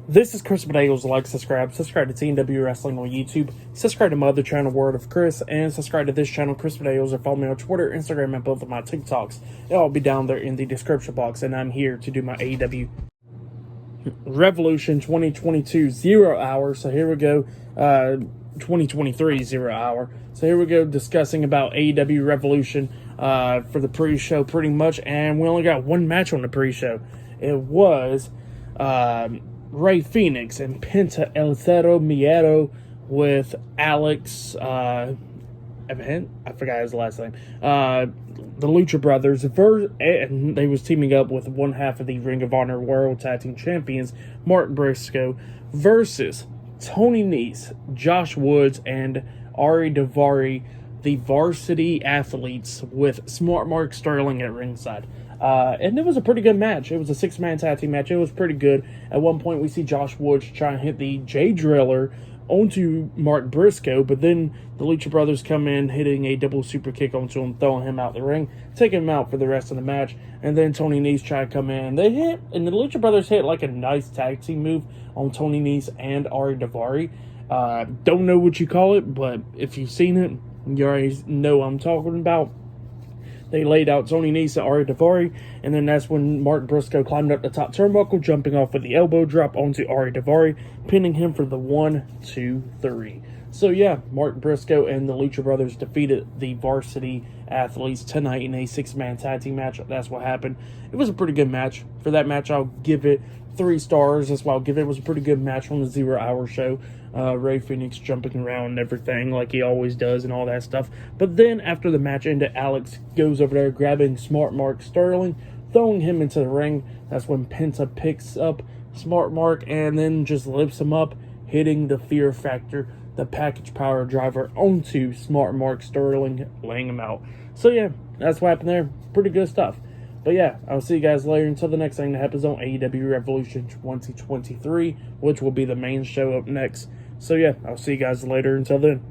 This is Chris Medeiros. Like, subscribe to TNW Wrestling on YouTube, subscribe to my other channel, Word of Chris, and subscribe to this channel, Chris Medeiros, or follow me on Twitter, Instagram, and both of my TikToks. It'll all be down there in the description box, and I'm here to do my AEW Revolution 2022 0 hour. So here we go, 2023 0 hour. So here we go, discussing about AEW Revolution for the pre-show pretty much, and we only got one match on the pre-show. It was Rey Fenix and Penta El Zero Miedo with Alex, I forgot his last name, the Lucha Brothers, and they was teaming up with one half of the Ring of Honor World Tag Team Champions, Mark Briscoe, versus Tony Nese, Josh Woods, and Ari Daivari, the varsity athletes, with Smart Mark Sterling at ringside. And it was a pretty good match. It was a 6-man tag team match. It was pretty good. At one point, we see Josh Woods try and hit the J Driller onto Mark Briscoe, but then the Lucha Brothers come in, hitting a double super kick onto him, throwing him out the ring, taking him out for the rest of the match. And then Tony Nese tried to come in. They hit, and the Lucha Brothers hit like a nice tag team move on Tony Nese and Ari Daivari. Don't know what you call it, but if you've seen it, you already know what I'm talking about. They laid out Tony Nese and Ari Daivari, and then that's when Mark Briscoe climbed up the top turnbuckle, jumping off with the elbow drop onto Ari Daivari, pinning him for the 1, 2, 3. So yeah, Mark Briscoe and the Lucha Brothers defeated the varsity athletes tonight in a 6-man tag team match. That's what happened. It was a pretty good match. For that match, I'll give it 3 stars. That's what I'll give it. It was a pretty good match on the 0 hour show. Rey Fenix jumping around and everything like he always does and all that stuff. But then after the match ended, Alex goes over there grabbing Smart Mark Sterling, throwing him into the ring. That's when Penta picks up Smart Mark and then just lifts him up, hitting the Fear Factor, the package power driver, onto Smart Mark Sterling, laying him out. So yeah, that's what happened there. Pretty good stuff. But yeah, I'll see you guys later until the next thing that happens on AEW Revolution 2023, which will be the main show up next. So yeah, I'll see you guys later until then.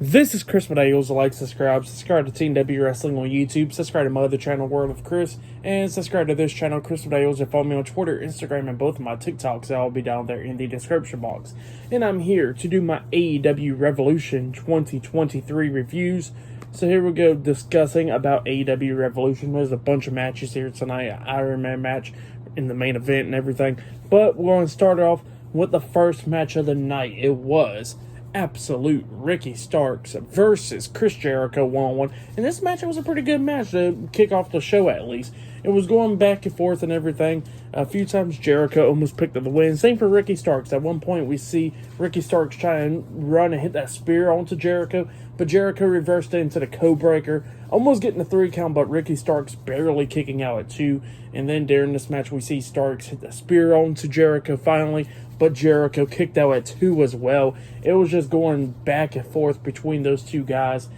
This is Chris Medeiros. Like, subscribe to TNW Wrestling on YouTube, subscribe to my other channel, World of Chris, and subscribe to this channel, Chris Medeiros, and follow me on Twitter, Instagram, and both of my TikToks. I'll be down there in the description box. And I'm here to do my AEW Revolution 2023 reviews. So here we go, discussing about AEW Revolution. There's a bunch of matches here tonight, an Iron Man match in the main event and everything. But we're going to start off with the first match of the night. It was Absolute Ricky Starks versus Chris Jericho 1-on-1. And this match, it was a pretty good match to kick off the show, at least. It was going back and forth and everything. A few times Jericho almost picked up the win. Same for Ricky Starks. At one point we see Ricky Starks try and run and hit that spear onto Jericho, but Jericho reversed it into the Codebreaker, almost getting a 3 count, but Ricky Starks barely kicking out at 2. And then during this match we see Starks hit the spear onto Jericho finally, but Jericho kicked out at 2 as well. It was just going back and forth between those two guys.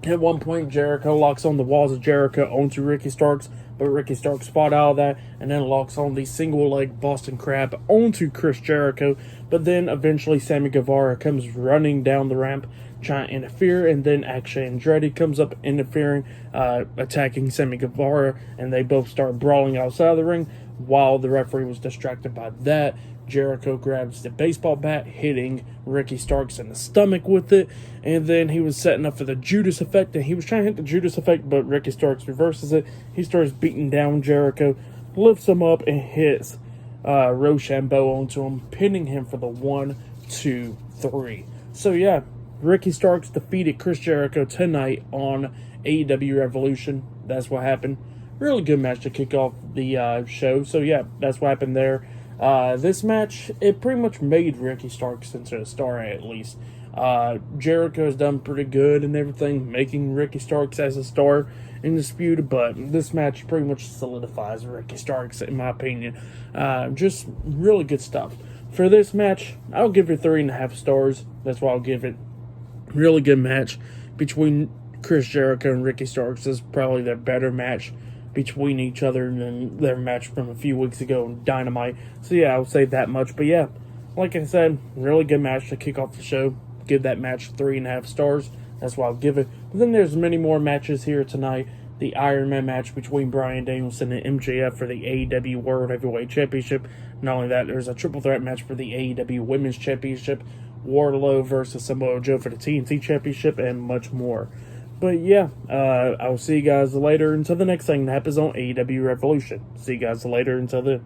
At one point, Jericho locks on the walls of Jericho onto Ricky Starks, but Ricky Starks fought out of that and then locks on the single leg Boston Crab onto Chris Jericho. But then eventually Sammy Guevara comes running down the ramp trying to interfere, and then actually Andretti comes up interfering, attacking Sammy Guevara, and they both start brawling outside of the ring. While the referee was distracted by that, Jericho grabs the baseball bat, hitting Ricky Starks in the stomach with it, and then he was setting up for the Judas effect, and he was trying to hit the Judas effect, but Ricky Starks reverses it. He starts beating down Jericho, lifts him up, and hits Rochambeau onto him, pinning him for the 1, 2, 3. So yeah, Ricky Starks defeated Chris Jericho tonight on AEW Revolution. That's what happened. Really good match to kick off the show. So yeah, that's what happened there. This match, it pretty much made Ricky Starks into a star, at least. Jericho has done pretty good and everything, making Ricky Starks as a star in dispute, but this match pretty much solidifies Ricky Starks, in my opinion. Just really good stuff. For this match, I'll give it 3.5 stars. That's why I'll give it. Really good match between Chris Jericho and Ricky Starks. This is probably their better match between each other than their match from a few weeks ago in Dynamite. So yeah, I would say that much. But yeah, like I said, really good match to kick off the show. Give that match 3.5 stars. That's why I'll give it. But then there's many more matches here tonight the Iron Man match between Brian Danielson and MJF for the AEW World Heavyweight Championship. Not only that, there's a triple threat match for the AEW Women's Championship, Wardlow versus Samoa Joe for the TNT Championship, and much more. But yeah, I will see you guys later until the next thing that happens on AEW Revolution. See you guys later until then.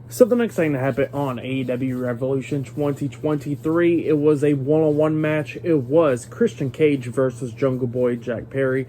So the next thing that happened on AEW Revolution 2023, it was a one-on-one match. It was Christian Cage versus Jungle Boy Jack Perry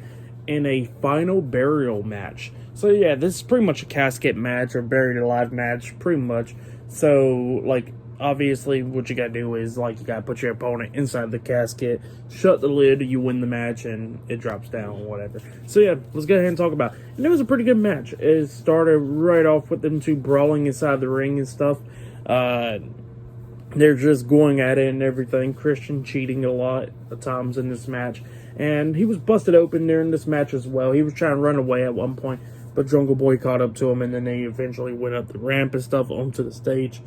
in a final burial match. So yeah, this is pretty much a casket match or buried alive match, pretty much. So like, obviously what you gotta do is like you gotta put your opponent inside the casket, shut the lid, you win the match, and it drops down, whatever. So yeah, let's go ahead and talk about it. And it was a pretty good match. It started right off with them two brawling inside the ring and stuff. They're just going at it and everything. Christian cheating a lot of times in this match, and he was busted open during this match as well. He was trying to run away at one point, but Jungle Boy caught up to him, and then they eventually went up the ramp and stuff onto the stage.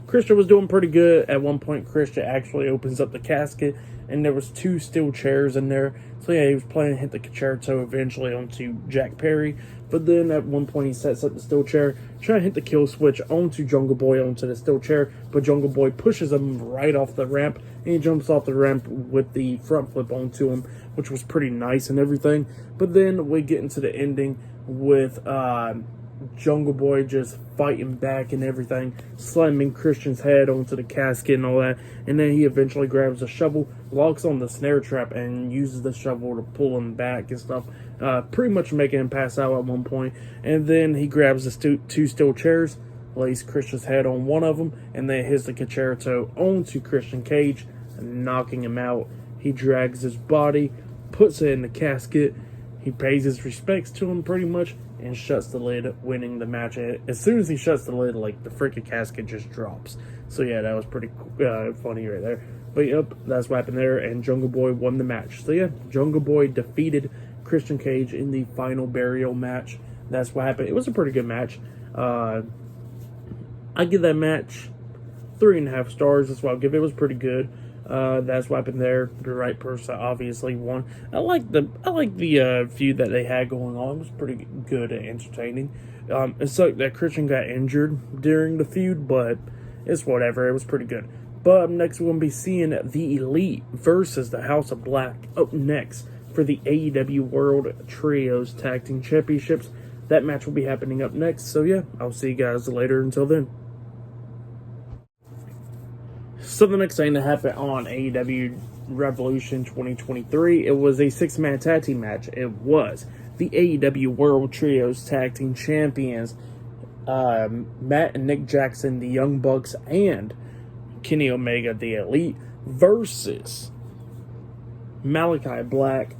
Christian was doing pretty good. At one point, Christian actually opens up the casket, and there was two steel chairs in there. So yeah, he was planning to hit the concerto eventually onto Jack Perry. But then at one point, he sets up the steel chair, trying to hit the kill switch onto Jungle Boy onto the steel chair. But Jungle Boy pushes him right off the ramp, and he jumps off the ramp with the front flip onto him, which was pretty nice and everything. But then we get into the ending with Jungle Boy just fighting back and everything, slamming Christian's head onto the casket and all that, and then he eventually grabs a shovel, locks on the snare trap, and uses the shovel to pull him back and stuff, pretty much making him pass out at one point. And then he grabs the two steel chairs, lays Christian's head on one of them, and then hits the concerto onto Christian Cage, knocking him out. He drags his body, puts it in the casket, he pays his respects to him pretty much, and shuts the lid, winning the match. As soon as he shuts the lid, like, the freaking casket just drops. So yeah, that was pretty funny right there. But yep, that's what happened there, and Jungle Boy won the match. So yeah, Jungle Boy defeated Christian Cage in the final burial match. That's what happened. It was a pretty good match. I give that match 3.5 stars. That's what I'll give it. It was pretty good. That's what happened there. The right person obviously won. I like the feud that they had going on. It was pretty good and entertaining. It sucked that Christian got injured during the feud, but it's whatever. It was pretty good. But up next, we're going to be seeing the Elite versus the House of Black up next for the AEW World Trios Tag Team Championships. That match will be happening up next. So yeah, I'll see you guys later. Until then. So the next thing that happened on AEW Revolution 2023, it was a 6-man tag team match. It was the AEW World Trios Tag Team Champions, Matt and Nick Jackson, the Young Bucks, and Kenny Omega, the Elite, versus Malachi Black,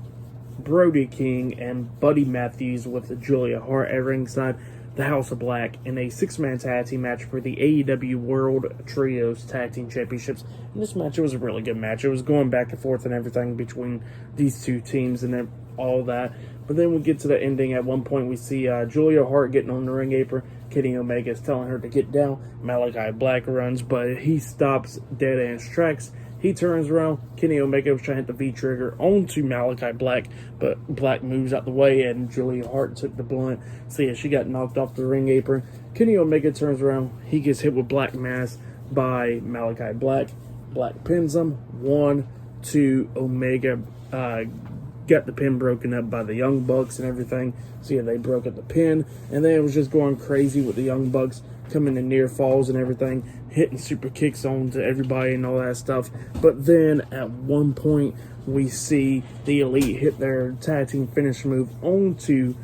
Brody King, and Buddy Matthews with Julia Hart at ringside. The House of Black in a 6-man tag team match for the AEW World Trios Tag Team Championships. And this match, it was a really good match. It was going back and forth and everything between these two teams and all that. But then we get to the ending. At one point, we see Julia Hart getting on the ring apron. Kenny Omega is telling her to get down. Malachi Black runs, but he stops dead in his tracks. He turns around. Kenny Omega was trying to hit the V-trigger onto Malachi Black, but Black moves out the way, and Julia Hart took the blunt. So yeah, she got knocked off the ring apron. Kenny Omega turns around. He gets hit with Black Mass by Malachi Black. Black pins him. 1, 2, Omega got the pin broken up by the Young Bucks and everything. So yeah, they broke up the pin, and then it was just going crazy with the Young Bucks coming in near falls and everything, hitting super kicks on to everybody and all that stuff. But then at one point, we see the Elite hit their tag team finish move onto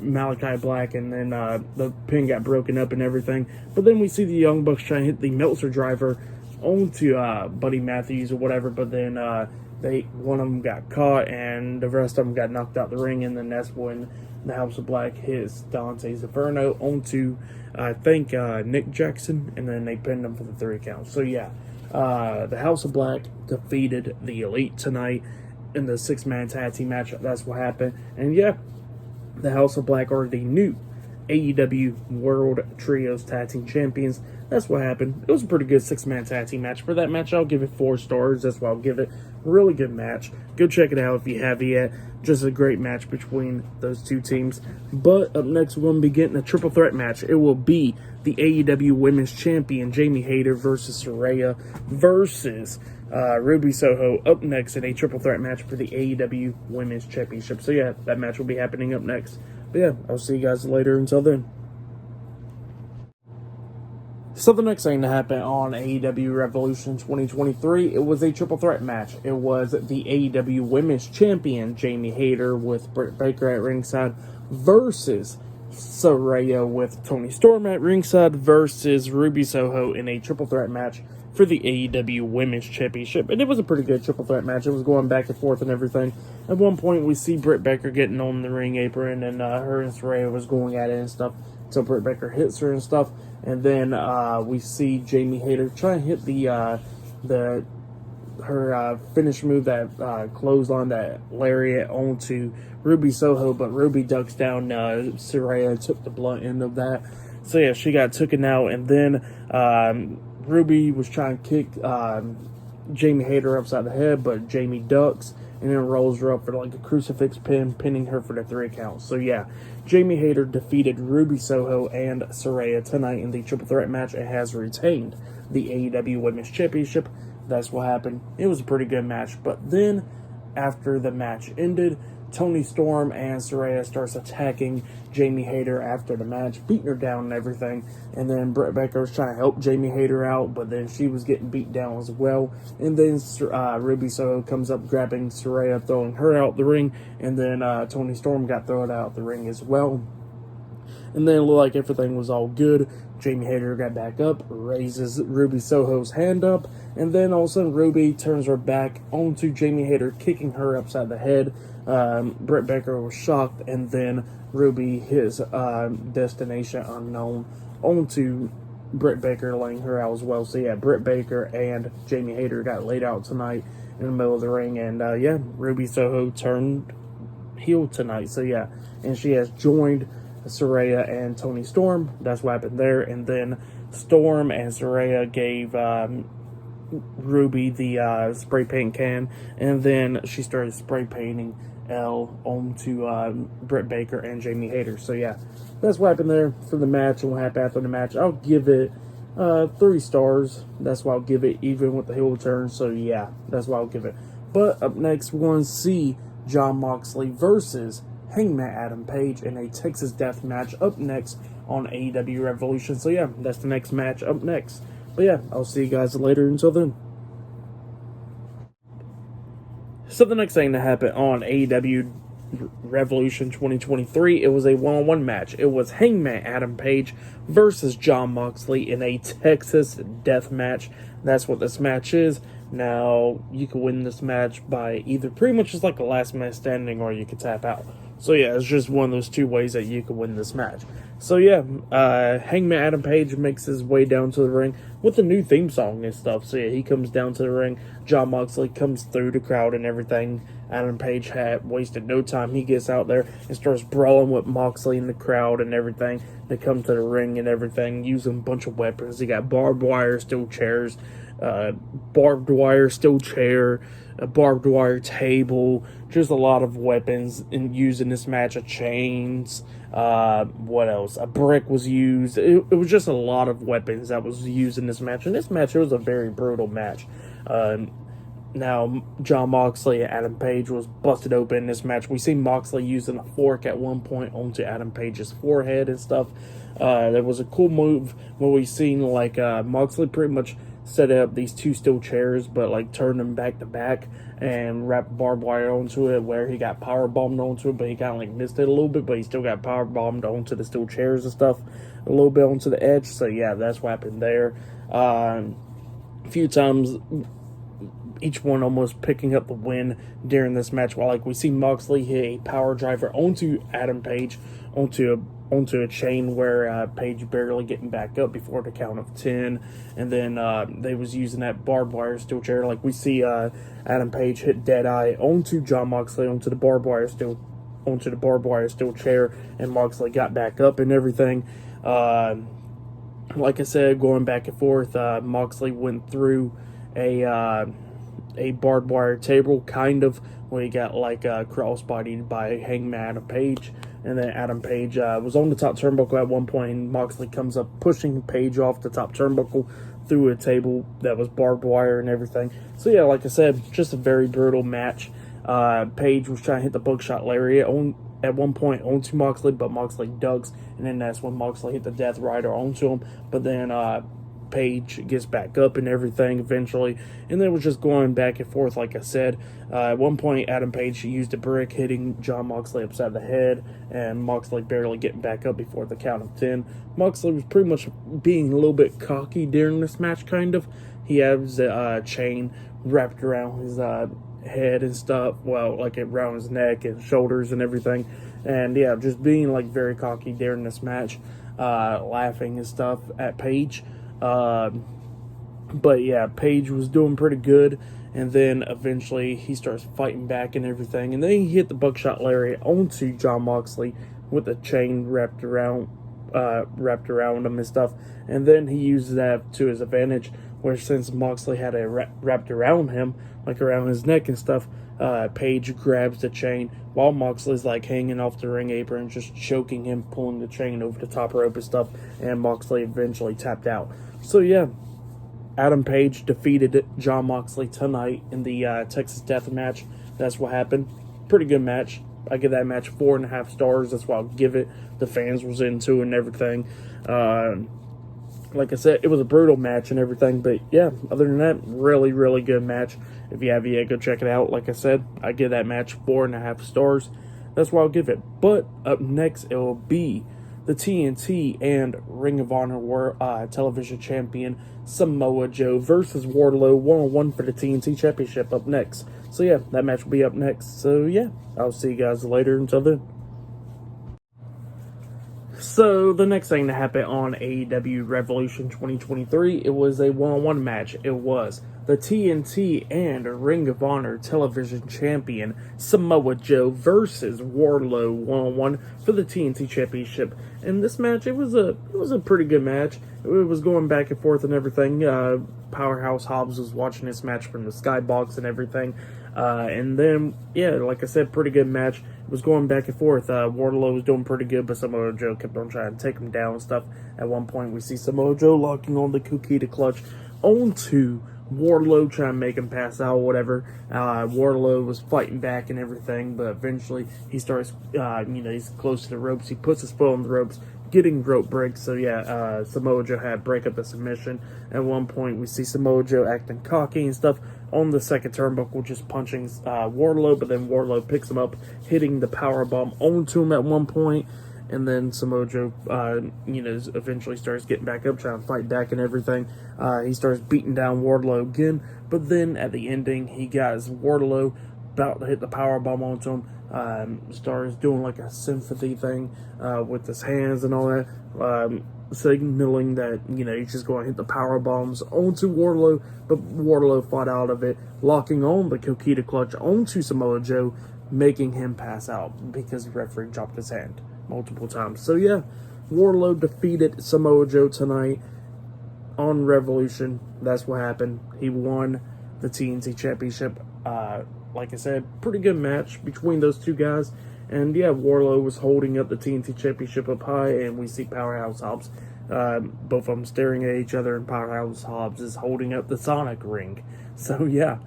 Malachi Black, and then the pin got broken up and everything. But then we see the Young Bucks try and hit the Meltzer driver onto Buddy Matthews or whatever, but then one of them got caught, and the rest of them got knocked out the ring, and then that's when the House of Black hits Dante's Inferno onto, I think, Nick Jackson, and then they pinned him for the 3 count. So yeah, the House of Black defeated the Elite tonight in the 6-man tag team match. That's what happened. And yeah, the House of Black are the new AEW World Trios Tag Team Champions. That's what happened. It was a pretty good 6-man tag team match. For that match, I'll give it 4 stars. That's why I'll give it. Really good match. Go check it out if you have yet. Just a great match between those two teams. But up next, we're going to be getting a triple threat match. It will be the AEW Women's Champion, Jamie Hayter, versus Saraya versus Ruby Soho up next in a triple threat match for the AEW Women's Championship. So yeah, that match will be happening up next. But yeah, I'll see you guys later. Until then. So the next thing to happen on AEW Revolution 2023, it was a triple threat match. It was the AEW Women's Champion, Jamie Hayter, with Britt Baker at ringside versus Saraya with Toni Storm at ringside versus Ruby Soho in a triple threat match for the AEW Women's Championship. And it was a pretty good triple threat match. It was going back and forth and everything. At one point, we see Britt Baker getting on the ring apron, and her and Saraya was going at it and stuff. So Britt Baker hits her and stuff. And then we see Jamie Hayter try and hit her finish move, that clothesline, that lariat onto Ruby Soho, but Ruby ducks down. Saraya took the blunt end of that. So yeah, she got taken out, and then Ruby was trying to kick Jamie Hayter upside the head, but Jamie ducks and then rolls her up for like a crucifix pin, pinning her for the 3 count. So yeah, Jamie Hayter defeated Ruby Soho and Saraya tonight in the triple threat match and has retained the AEW Women's Championship. That's what happened. It was a pretty good match. But then, after the match ended, Toni Storm and Saraya starts attacking Jamie Hayter after the match, beating her down and everything. And then Britt Baker was trying to help Jamie Hayter out, but then she was getting beat down as well. And then Ruby Soho comes up grabbing Saraya, throwing her out the ring. And then Toni Storm got thrown out the ring as well. And then it looked like everything was all good. Jamie Hayter got back up, raises Ruby Soho's hand up, and then all of a sudden Ruby turns her back onto Jamie Hayter, kicking her upside the head. Britt Baker was shocked, and then Ruby hits Destination Unknown onto Britt Baker, laying her out as well. So yeah, Britt Baker and Jamie Hayter got laid out tonight in the middle of the ring, and yeah, Ruby Soho turned heel tonight. So yeah, and she has joined Saraya and Toni Storm. That's what happened there. And then Storm and Saraya gave Ruby the spray paint can, and then she started spray painting L onto Britt Baker and Jamie Hayter. So yeah, that's what happened there for the match and what happened after the match. I'll give it 3 stars. That's why I'll give it, even with the heel turn. So yeah, that's why I'll give it. But up next, we're going to see Jon Moxley versus Hangman Adam Page in a Texas Death match up next on AEW Revolution. So yeah, that's the next match up next. But yeah, I'll see you guys later. Until then. So the next thing that happened on AEW Revolution 2023, it was a one-on-one match. It was Hangman Adam Page versus Jon Moxley in a Texas Death match. That's what this match is. Now, you can win this match by either pretty much just like a last man standing, or you can tap out. So yeah, it's just one of those 2 ways that you can win this match. So yeah, Hangman Adam Page makes his way down to the ring with a new theme song and stuff. So yeah, he comes down to the ring. Jon Moxley comes through the crowd and everything. Adam Page had wasted no time. He gets out there and starts brawling with Moxley in the crowd and everything. They come to the ring and everything, using a bunch of weapons. He got barbed wire, steel chairs, barbed wire, steel chair, a barbed wire table, just a lot of weapons used in this match, chains, what else? A brick was used. It was just a lot of weapons that was used in this match. And this match, it was a very brutal match. Now, Jon Moxley and Adam Page was busted open in this match. We see Moxley using a fork at one point onto Adam Page's forehead and stuff. There was a cool move where we seen like Moxley pretty much set up these 2 steel chairs, but like turned them back to back and wrapped barbed wire onto it, where he got power bombed onto it, but he kind of like missed it a little bit, but he still got power bombed onto the steel chairs and stuff, a little bit onto the edge. So yeah, that's what happened there. A few times, each one almost picking up the win during this match, while like we see Moxley hit a power driver onto Adam Page onto a chain, where Page barely getting back up before the count of 10, and then they was using that barbed wire steel chair. Like we see Adam Page hit Deadeye onto Jon Moxley onto the barbed wire steel onto the barbed wire steel chair, and Moxley got back up and everything. Like I said, going back and forth, Moxley went through a barbed wire table, kind of, where he got like crossbodied by Hangman Adam Page. And then Adam Page was on the top turnbuckle at one point, and Moxley comes up pushing Page off the top turnbuckle through a table that was barbed wire and everything. So yeah, like I said, just a very brutal match. Page was trying to hit the buckshot lariat at one point onto Moxley, but Moxley ducks, and then that's when Moxley hit the Death Rider onto him. But then Page gets back up and everything eventually, and then it was just going back and forth, like I said. At one point, Adam Page used a brick, hitting Jon Moxley upside the head, and Moxley barely getting back up before the count of 10. Moxley was pretty much being a little bit cocky during this match, kind of. He has a chain wrapped around his head and stuff, well, like around his neck and shoulders and everything, and yeah, just being like very cocky during this match, laughing and stuff at Page. But yeah, Page was doing pretty good, and then eventually he starts fighting back and everything, and then he hit the buckshot lariat onto Jon Moxley with a chain wrapped around him and stuff, and then he uses that to his advantage, where since Moxley had it wrapped around him, like around his neck and stuff, Page grabs the chain while Moxley's like hanging off the ring apron, just choking him, pulling the chain over the top rope and stuff, and Moxley eventually tapped out. So yeah, Adam Page defeated Jon Moxley tonight in the Texas Death Match. That's what happened. Pretty good match. I give that match 4.5 stars. That's what I'll give it. The fans was into it and everything. Like I said, it was a brutal match and everything, but yeah, other than that, really, really good match. If you have yet, go check it out. Like I said, I give that match 4.5 stars. That's what I'll give it. But up next, it will be the TNT and Ring of Honor television champion Samoa Joe versus Wardlow 1-on-1 for the TNT Championship up next. So yeah, that match will be up next. So yeah, I'll see you guys later. Until then. So the next thing that happened on AEW Revolution 2023, it was a 1-on-1 match. It was the TNT and Ring of Honor television champion Samoa Joe versus Wardlow 1-on-1 for the TNT Championship. And this match, it was a pretty good match. It was going back and forth and everything. Powerhouse Hobbs was watching this match from the skybox and everything. And then, yeah, like I said, pretty good match. It was going back and forth. Wardlow was doing pretty good, but Samoa Joe kept on trying to take him down and stuff. At one point, we see Samoa Joe locking on the Kukita clutch onto Wardlow, trying to make him pass out or whatever. Wardlow was fighting back and everything, but eventually he starts, he's close to the ropes. He puts his foot on the ropes, getting rope breaks. So yeah, Samoa Joe had break up the submission. At one point, we see Samoa Joe acting cocky and stuff on the second turnbuckle, just punching Wardlow, but then Wardlow picks him up, hitting the powerbomb onto him at one point. And then Samoa Joe, eventually starts getting back up, trying to fight back and everything. He starts beating down Wardlow again. But then at the ending, he got Wardlow about to hit the powerbomb onto him. Starts doing like a sympathy thing with his hands and all that, signaling that, he's just going to hit the powerbombs onto Wardlow. But Wardlow fought out of it, locking on the Kukita clutch onto Samoa Joe, making him pass out because the referee dropped his hand multiple times. So yeah, Wardlow defeated Samoa Joe tonight on Revolution. That's what happened. He won the TNT Championship. Like I said, pretty good match between those two guys. And yeah, Wardlow was holding up the TNT Championship up high, and we see Powerhouse Hobbs, both of them staring at each other, and Powerhouse Hobbs is holding up the Sonic ring. So yeah,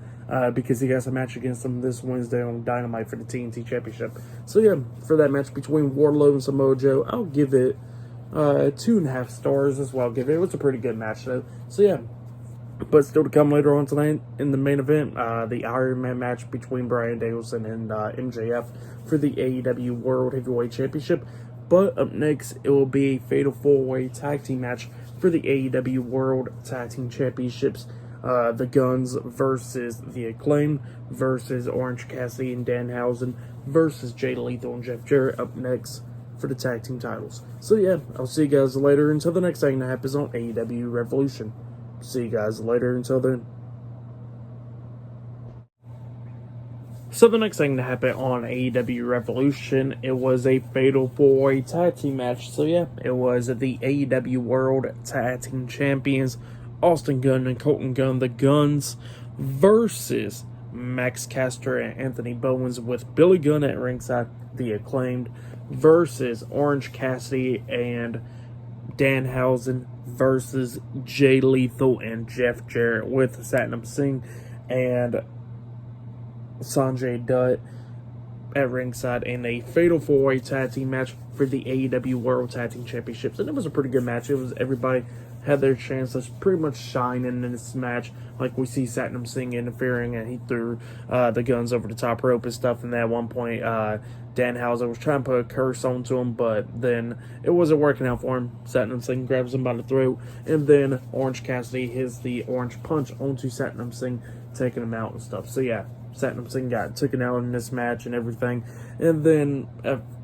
because he has a match against them this Wednesday on Dynamite for the TNT Championship. So yeah, for that match between Wardlow and Samoa Joe, I'll give it 2.5 stars as well. It was a pretty good match though. So yeah, but still to come later on tonight in the main event, the Iron Man match between Brian Danielson and MJF for the AEW World Heavyweight Championship. But up next, it will be a fatal 4-way tag team match for the AEW World Tag Team Championships. The Guns versus the Acclaim versus Orange Cassidy and Danhausen versus Jay Lethal and Jeff Jarrett up next for the tag team titles. So yeah, I'll see you guys later until the next thing that happens on AEW Revolution. See you guys later until then. So the next thing to happen on AEW Revolution, it was a fatal 4-way tag team match. So yeah, it was the AEW World Tag Team Champions, Austin Gunn and Colton Gunn, the Guns, versus Max Caster and Anthony Bowens, with Billy Gunn at ringside, the Acclaimed, versus Orange Cassidy and Danhausen, versus Jay Lethal and Jeff Jarrett, with Satnam Singh and Sanjay Dutt at ringside in a fatal 4-way tag team match for the AEW World Tag Team Championships. And it was a pretty good match. It was, everybody had their chance to pretty much shine in this match. Like, we see Satnam Singh interfering, and he threw the Guns over the top rope and stuff. And at one point, Danhausen was trying to put a curse onto him, but then it wasn't working out for him. Satnam Singh grabs him by the throat, and then Orange Cassidy hits the Orange Punch onto Satnam Singh, taking him out and stuff. So yeah, Satnam Singh got taken out in this match and everything. And then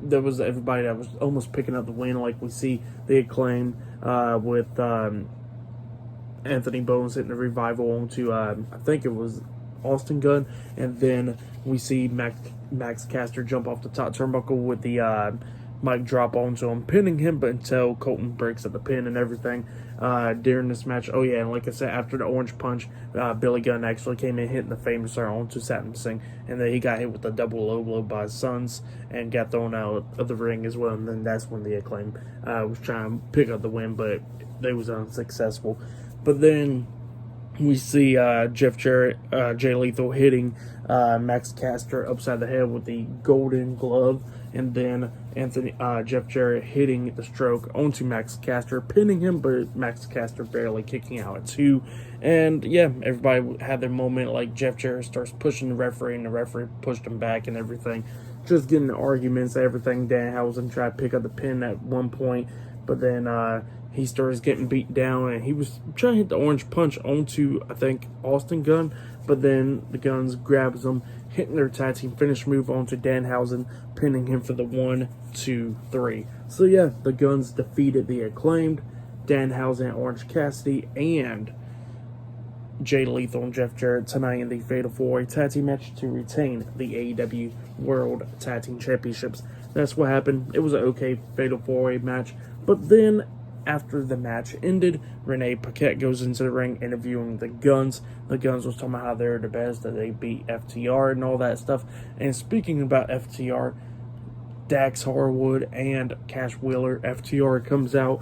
there was everybody that was almost picking up the win. Like, we see the Acclaim with Anthony Bowens hitting the revival onto, I think it was Austin Gunn. And then we see Max Caster jump off the top turnbuckle with the mic drop onto him, pinning him, but until Colton breaks at the pin and everything during this match. Oh yeah, and like I said, after the Orange Punch, Billy Gunn actually came in hitting the Famous Star onto Satnam Singh, and then he got hit with a double low blow by his sons and got thrown out of the ring as well. And then that's when the Acclaim was trying to pick up the win, but they was unsuccessful. But then we see Jeff Jarrett, Jay Lethal hitting Max Caster upside the head with the golden glove, and then Jeff Jarrett hitting the stroke onto Max Caster, pinning him, but Max Caster barely kicking out at 2. And yeah, everybody had their moment. Like, Jeff Jarrett starts pushing the referee, and the referee pushed him back and everything. Just getting arguments, everything. Danhausen tried to pick up the pin at one point, but then he starts getting beat down, and he was trying to hit the Orange Punch onto, I think, Austin Gunn, but then the Guns grabs him, hitting their tag team finish move onto Danhausen, pinning him for the 1, 2, 3. So yeah, the Guns defeated the Acclaimed, Danhausen, Orange Cassidy, and Jay Lethal and Jeff Jarrett tonight in the Fatal 4-Way Tag Team match to retain the AEW World Tag Team Championships. That's what happened. It was an okay Fatal 4-Way match, but then after the match ended, Renee Paquette goes into the ring interviewing the Guns. The Guns was talking about how they're the best, that they beat FTR and all that stuff. And speaking about FTR, Dax Harwood and Cash Wheeler, FTR comes out,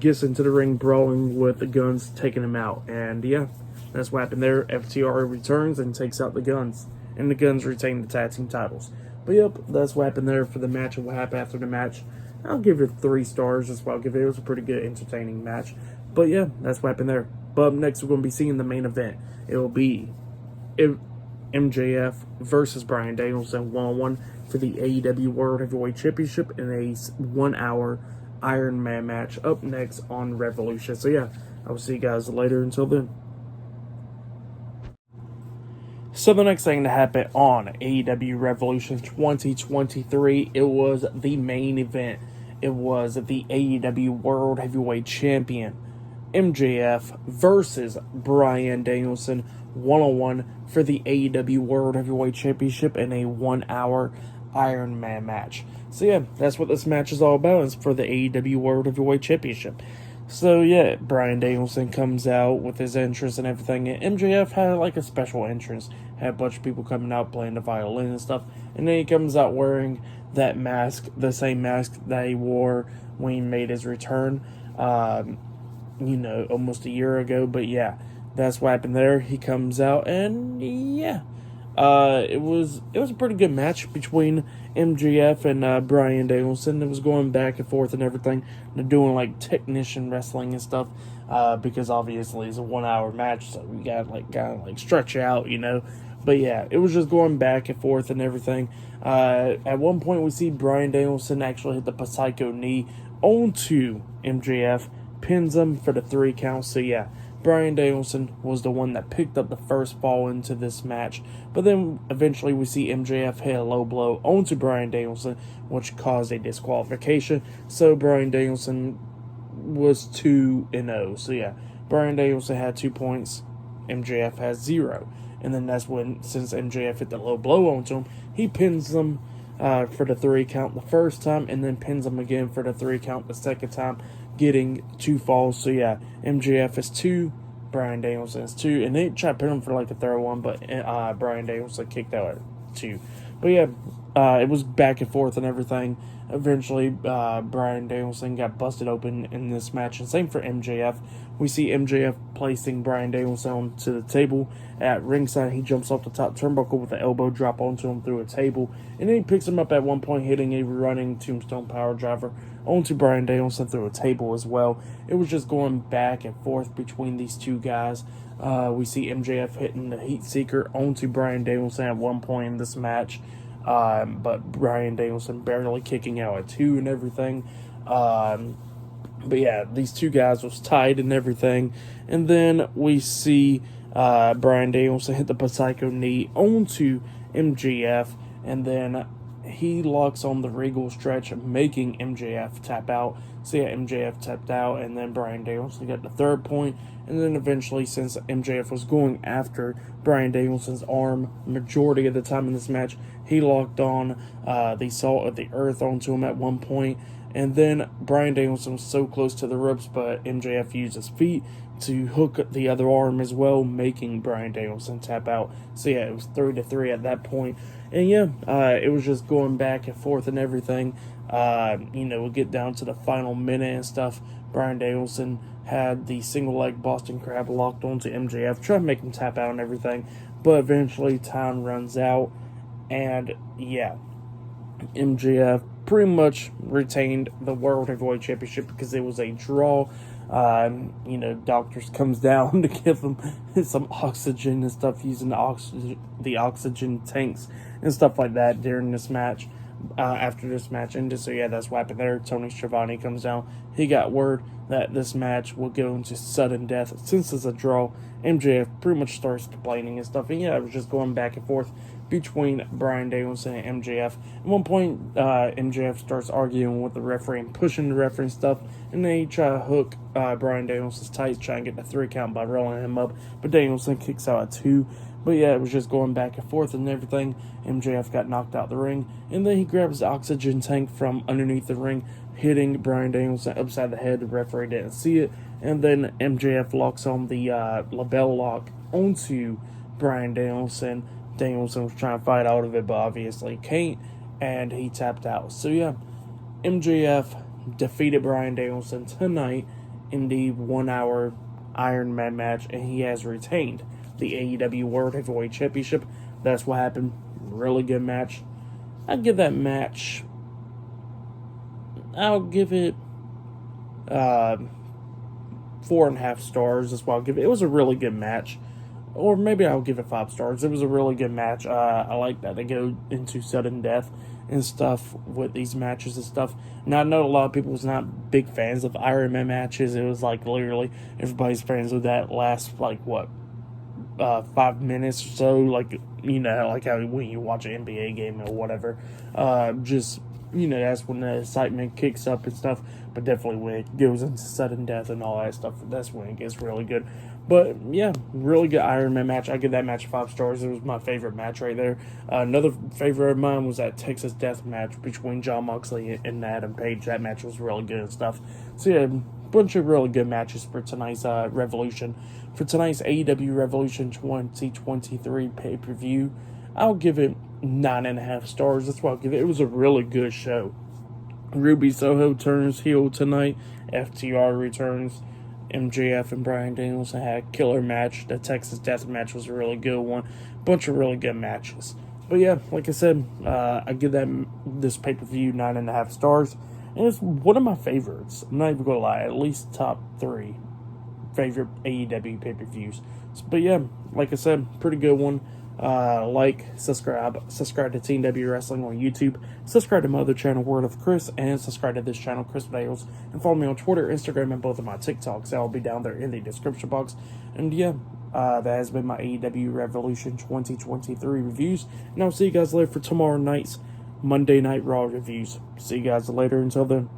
gets into the ring brawling with the Guns, taking him out. And yeah, that's what happened there. FTR returns and takes out the Guns, and the Guns retain the tag team titles. But yep, that's what happened there for the match and what happened after the match. I'll give it 3 stars. That's what I'll give it. It was a pretty good, entertaining match. But yeah, that's what happened there. But up next, we're going to be seeing the main event. It will be MJF versus Brian Danielson 1-on-1 for the AEW World Heavyweight Championship in a 1-hour Iron Man match up next on Revolution. So yeah, I will see you guys later. Until then. So the next thing to happen on AEW Revolution 2023, it was the main event. It was the AEW World Heavyweight Champion, MJF, versus Brian Danielson 1-on-1 for the AEW World Heavyweight Championship in a 1-hour Iron Man match. So yeah, that's what this match is all about. It's for the AEW World Heavyweight Championship. So yeah, Brian Danielson comes out with his entrance and everything, and MJF had like a special entrance. Had a bunch of people coming out playing the violin and stuff, and then he comes out wearing that mask, the same mask that he wore when he made his return, almost a year ago. But yeah, that's what happened there. He comes out, and yeah, it was a pretty good match between MJF and Brian Danielson. It was going back and forth and everything. They're doing like technician wrestling and stuff, because obviously it's a 1-hour match, so we got like stretch out, But yeah, it was just going back and forth and everything. At one point, we see Brian Danielson actually hit the Psycho knee onto MJF, pins him for the 3 count. So yeah, Brian Danielson was the one that picked up the first fall into this match. But then eventually we see MJF hit a low blow onto Brian Danielson, which caused a disqualification. So Brian Danielson was 2-0. So yeah, Brian Danielson had 2 points. MJF has 0. and then that's when, since MJF hit the low blow onto him, he pins him for the 3 count the first time, and then pins him again for the 3 count the second time, getting 2 falls. So yeah, MJF is 2, Brian Danielson is 2, and they tried to pin him for like a third one, but Brian Danielson kicked out at 2. But yeah, it was back and forth and everything. Eventually, Brian Danielson got busted open in this match, and same for MJF. We see MJF placing Brian Danielson onto the table at ringside. He jumps off the top turnbuckle with an elbow drop onto him through a table, and then he picks him up at one point, hitting a running tombstone power driver onto Brian Danielson through a table as well. It was just going back and forth between these two guys. We see MJF hitting the Heat Seeker onto Brian Danielson at one point in this match. But Brian Danielson barely kicking out at 2 and everything. But yeah, these two guys was tied and everything. And then we see Brian Danielson hit the Psycho knee onto MJF, and then he locks on the Regal stretch, making MJF tap out. So yeah, MJF tapped out, and then Brian Danielson got the 3rd point. And then eventually, since MJF was going after Brian Danielson's arm majority of the time in this match, he locked on the Salt of the Earth onto him at one point. And then Brian Danielson was so close to the ropes, but MJF used his feet to hook the other arm as well, making Brian Danielson tap out. So yeah, it was 3-3 at that point. And yeah, it was just going back and forth and everything. We'll get down to the final minute and stuff. Brian Danielson had the single leg Boston Crab locked onto MJF, trying to make him tap out and everything. But eventually time runs out, and yeah, MJF pretty much retained the World Heavyweight Championship because it was a draw. Doctors comes down to give him some oxygen and stuff, using the oxygen tanks and stuff like that during this match. After this match ended, so yeah, that's what happened there. Tony Schiavone comes down. He got word that this match will go into sudden death. Since it's a draw, MJF pretty much starts complaining and stuff. And yeah, it was just going back and forth between Brian Danielson and MJF. At one point, MJF starts arguing with the referee and pushing the referee and stuff, and they try to hook Brian Danielson's tights, try and get the 3 count by rolling him up, but Danielson kicks out at 2. But yeah, it was just going back and forth and everything. MJF got knocked out the ring, and then he grabs the oxygen tank from underneath the ring, hitting Brian Danielson upside the head. The referee didn't see it, and then MJF locks on the label lock onto Brian Danielson. Danielson was trying to fight out of it, but obviously can't, and he tapped out. So yeah, MJF defeated Brian Danielson tonight in the 1-hour Iron Man match, and he has retained the AEW World Heavyweight Championship. That's what happened. Really good match. I'll give that match, I'll give it 4.5 stars. That's what I'll give it. It was a really good match. Or maybe I'll give it 5 stars. It was a really good match. I like that they go into sudden death and stuff with these matches and stuff. Now, I know a lot of people was not big fans of Iron Man matches. It was like literally everybody's fans of that last, 5 minutes or so. Like how when you watch an NBA game or whatever. That's when the excitement kicks up and stuff. But definitely when it goes into sudden death and all that stuff, that's when it gets really good. But yeah, really good Iron Man match. I give that match 5 stars. It was my favorite match right there. Another favorite of mine was that Texas Death match between Jon Moxley and Adam Page. That match was really good and stuff. So yeah, bunch of really good matches for tonight's Revolution. For tonight's AEW Revolution 2023 pay-per-view, I'll give it 9.5 stars. That's what I'll give it. It was a really good show. Ruby Soho turns heel tonight. FTR returns. MJF and Brian Danielson had a killer match. The Texas Death match was a really good one. Bunch of really good matches. But yeah, like I said, I give this pay-per-view 9.5 stars. And it's one of my favorites. I'm not even going to lie. At least top 3 favorite AEW pay-per-views. But yeah, like I said, pretty good one. Subscribe to Team W Wrestling on YouTube, subscribe to my other channel, Word of Chris, and subscribe to this channel, Chris Dales, and follow me on Twitter, Instagram, and both of my TikToks. That will be down there in the description box. And yeah, that has been my AEW Revolution 2023 reviews, and I'll see you guys later for tomorrow night's Monday Night Raw reviews. See you guys later. Until then.